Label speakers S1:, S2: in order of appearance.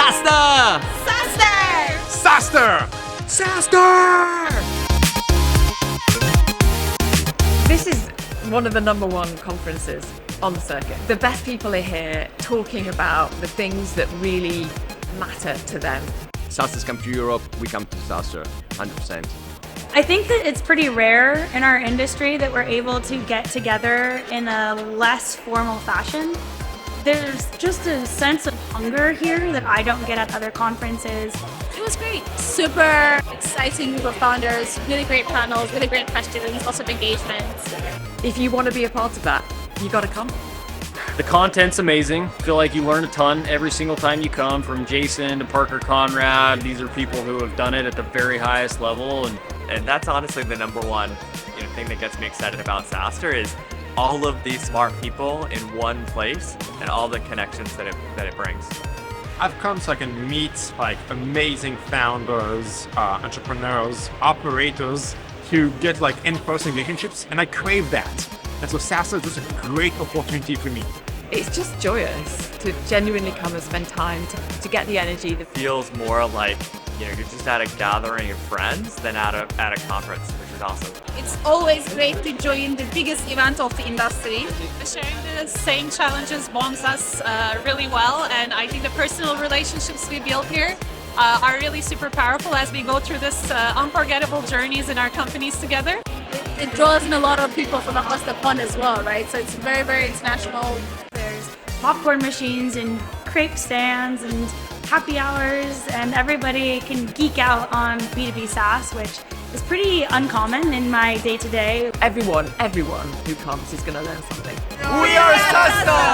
S1: SaaStr!
S2: SaaStr!
S1: SaaStr!
S3: This is one of the #1 conferences on the circuit. The best people are here talking about the things that really matter to them.
S1: SaaStr come to Europe, we come to SaaStr, 100%.
S4: I think that it's pretty rare in our industry that we're able to get together in a less formal fashion. There's just a sense of hunger here that I don't get at other conferences.
S5: It was great. Super exciting group of founders, really great panels, really great questions, lots of engagement.
S3: If you want to be a part of that, you got to come.
S6: The content's amazing. I feel like you learn a ton every single time you come, from Jason to Parker Conrad. These are people who have done it at the very highest level.
S7: And that's honestly the #1 thing that gets me excited about SaaStr is all of these smart people in one place and all the connections that it brings.
S2: I've come so I can meet amazing founders, entrepreneurs, operators to get in-person relationships, and I crave that. And so SaaStr is just a great opportunity for me.
S3: It's just joyous to genuinely come and spend time to get the energy.
S7: It feels more like you're just at a gathering of friends than at a conference, which is awesome.
S5: It's always great to join the biggest event of the industry. Sharing the same challenges bonds us really well, and I think the personal relationships we build here are really super powerful as we go through this unforgettable journeys in our companies together. It draws in a lot of people from across the pond as well, right? So it's very, very international.
S4: There's popcorn machines and crepe stands and happy hours, and everybody can geek out on B2B SaaS, which is pretty uncommon in my day-to-day.
S3: Everyone who comes is going to learn something.
S1: We are SaaStr!